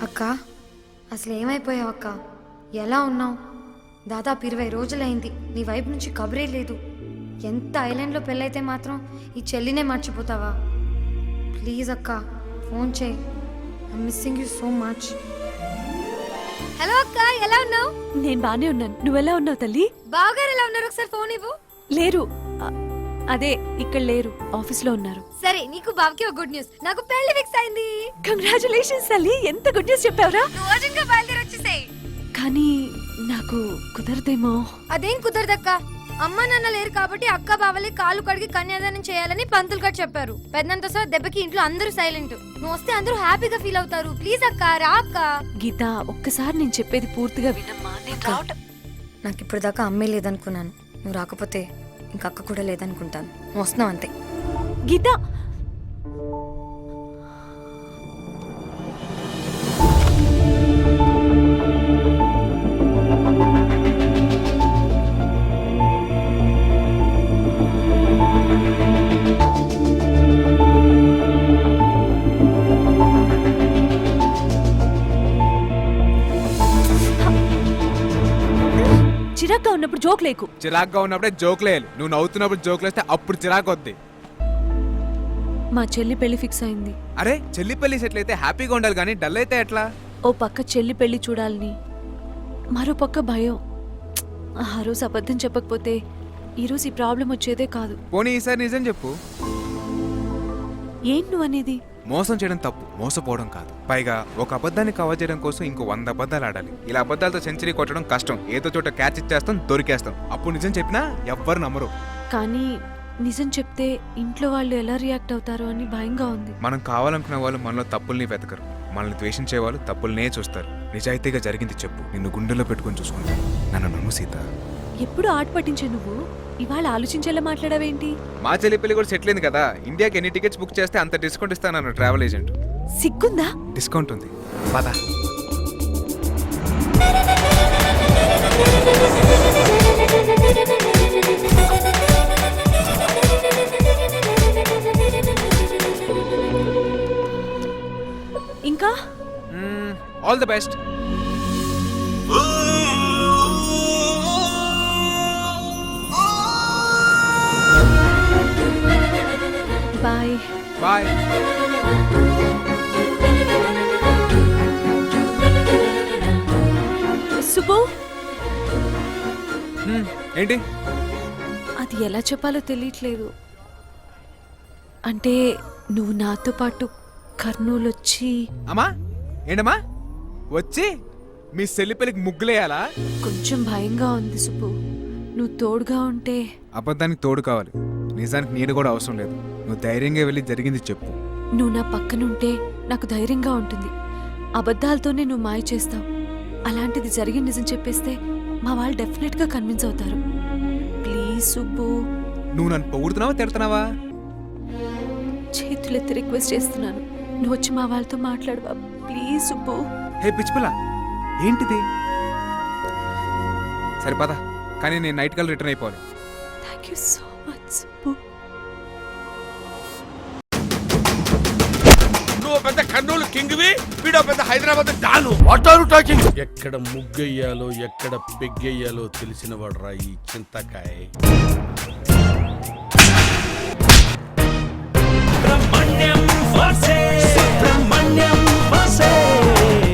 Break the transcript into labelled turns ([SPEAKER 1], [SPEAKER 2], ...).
[SPEAKER 1] అక్క అసలు ఏమైపోయావు అక్క? ఎలా ఉన్నావు? దాదాపు 20 రోజులైంది. నీ వైపు నుంచి కబరే లేదు. ఎంత ఐలాండ్లో పెళ్ళైతే మాత్రం ఈ చెల్లినే మర్చిపోతావా? ప్లీజ్ అక్క ఫోన్ చేయి. I'm missing you so much. Hello అక్క, ఎలా ఉన్నావు?
[SPEAKER 2] నేను బానే ఉన్నాను. నువ్వెలా ఉన్నావు తల్లి?
[SPEAKER 1] బావగారు ఎలా ఉన్నారు? ఒకసారి ఫోన్ ఇవ్వు.
[SPEAKER 2] లేరు. అదే ఇక్కడ లేరు, ఆఫీస్ లో ఉన్నారు.
[SPEAKER 1] సరే, నీకు బావకి ఒక గుడ్ న్యూస్. నాకు పెళ్లి ఫిక్స్ అయింది.
[SPEAKER 2] కంగ్రాచులేషన్స్ తల్లి, ఎంత గుడ్ న్యూస్ చెప్పావురా.
[SPEAKER 1] నువ్వు అర్జెంట్గా బయలుదేరి వచ్చేసేయ్.
[SPEAKER 2] కానీ నాకు కుదరదేమో.
[SPEAKER 1] అదేం కుదరదక్క. అమ్మ నాన్న లేరు కాబట్టి అక్క బావలే కాళ్ళు కడిగి కన్యాదానం చేయాలని పంతులు గారు చెప్పారు. పెద్దంత సహా దెబ్బకి ఇంట్లో అందరూ సైలెంట్. నువ్వు వస్తే అందరూ హ్యాపీగా ఫీల్ అవుతారు. ప్లీజ్ అక్క, రా అక్క.
[SPEAKER 2] గీత, ఒక్కసారి నేను చెప్పేది పూర్తిగా వినమ్మా.
[SPEAKER 1] నాకు ఇప్పుడు దాకా అమ్మే లేదనుకున్నాను. నువ్వు రాకపోతే ఇంక అక్క కూడా లేదనుకుంటాను. నువ్వు వస్తున్నావు అంతే.
[SPEAKER 2] గీత, చిరాగ్గా ఉన్నప్పుడు జోక్ లేకు.
[SPEAKER 3] చిరాగ్గా ఉన్నప్పుడే జోక్లేయాలి. నువ్వు నవ్వుతున్నప్పుడు జోక్లేస్తే అప్పుడు చిరాకు వద్ది.
[SPEAKER 2] మా చెల్లి పెళ్లి ఫిక్స్ అయింది.
[SPEAKER 3] అరే, చెల్లి పెళ్లి సెటిల్ అయితే హ్యాపీగా ఉండాలి కానీ డల్ అయితే ఎట్లా?
[SPEAKER 2] ఓ పక్క చెల్లి పెళ్లి చూడాలని, మరో పక్క భయం. ఆ రోజు అబద్ధం చెప్పకపోతే ఈరోజు ఈ ప్రాబ్లం వచ్చేదే కాదు.
[SPEAKER 3] పోనీ ఈసారి నిజం చెప్పు.
[SPEAKER 2] ఏం నువ్వు అనేది?
[SPEAKER 3] మోసం చేయడం తప్పు, మోసపోవడం కాదు. పైగా ఒక అబద్ధాన్ని కవర్ చేయడం కోసం ఇంకో 100 అబద్ధాలు ఆడాలి. ఇలా అబద్ధాలతో సెంచరీ కొట్టడం కష్టం. ఏదో చోట క్యాచ్ ఇచ్చేస్తాం, దొరికేస్తాం. అప్పుడు నిజం చెప్పినా ఎవ్వరు నమ్మరు.
[SPEAKER 2] కానీ నిజం చెప్తే ఇంట్లో వాళ్ళు ఎలా రియాక్ట్ అవుతారో అని భయంగా ఉంది.
[SPEAKER 3] మనం కావాలనుకున్న వాళ్ళు మనలో తప్పుల్ని వెతకరు. మనల్ని ద్వేషించే వాళ్ళు తప్పుల్నే చూస్తారు. నిజాయితీగా జరిగింది చెప్పు. నిన్ను గుండెల్లో పెట్టుకుని చూసుకుంటాను. నన్ను నమ్ము సీత.
[SPEAKER 2] ఎప్పుడు ఆట పట్టించే నువ్వు ఇవాళ ఆలోచించేలా మాట్లాడావేంటి?
[SPEAKER 3] మా చెల్లి పెళ్లి కూడా సెటిల్ అయింది కదా. ఇండియాకి ఎన్ని టికెట్స్ బుక్ చేస్తే అంత డిస్కౌంట్ ఇస్తాను ట్రావెల్ ఏజెంట్.
[SPEAKER 2] సిగ్గుందా?
[SPEAKER 3] డిస్కౌంట్ ఉంది, పద.
[SPEAKER 2] ఇంకా
[SPEAKER 3] all the best.
[SPEAKER 2] Bye
[SPEAKER 3] bye.
[SPEAKER 2] Subbu,
[SPEAKER 3] ఏంటి?
[SPEAKER 2] అది ఎలా చెప్పాలో తెలియట్లేదు. అంటే నువ్వు నాతో పాటు కర్నూలు వచ్చి.
[SPEAKER 3] అమ్మా, ఏంటమ్మా వచ్చి మీ చెల్లి పెళ్లికి ముగ్గులేయాలా?
[SPEAKER 2] కొంచెం భయంగా ఉంది సుబ్బు. నువ్వు తోడుగా ఉంటే.
[SPEAKER 3] అబద్ధానికి తోడు కావాలి, నిజానికి నీడు కూడా అవసరం లేదు. నువ్వు ధైర్యంగా వెళ్ళి జరిగింది చెప్పు.
[SPEAKER 2] నువ్వు నా పక్కనుంటే నాకు ధైర్యంగా ఉంటుంది. అబద్ధాలతోనే నువ్వు మాయ చేస్తావు. అలాంటిది జరిగిన నిజం చెప్పేస్తే మా వాళ్ళు డెఫినెట్ గా కన్విన్స్ అవుతారు. ప్లీజ్ సుబ్బు.
[SPEAKER 3] నువ్వు నన్ను పొగుడుతున్నావా తిడుతున్నావా?
[SPEAKER 2] చేతులెత్తి రిక్వెస్ట్ చేస్తున్నాను. నువ్వు వచ్చి మా వాళ్ళతో మాట్లాడవా ప్లీజ్ సుబ్బు.
[SPEAKER 3] హే పిచ్చిపిల్ల, ఏంటిది? సరిపదా, కానీ నేను నైట్ కల్ రిటర్న్ అయిపోవాలి.
[SPEAKER 2] Thank you so much Subbu.
[SPEAKER 4] నువ్వు పెద్ద కర్నూలు కింగ్వి, వీడో పెద్ద హైదరాబాద్ డాను. What are you talking? ఎక్కడ ముగ్గెయ్యాలో ఎక్కడ పెగ్గెయ్యాలో తెలిసిన వాడు రా ఈ చింతకాయ. Brahmanyam for sale.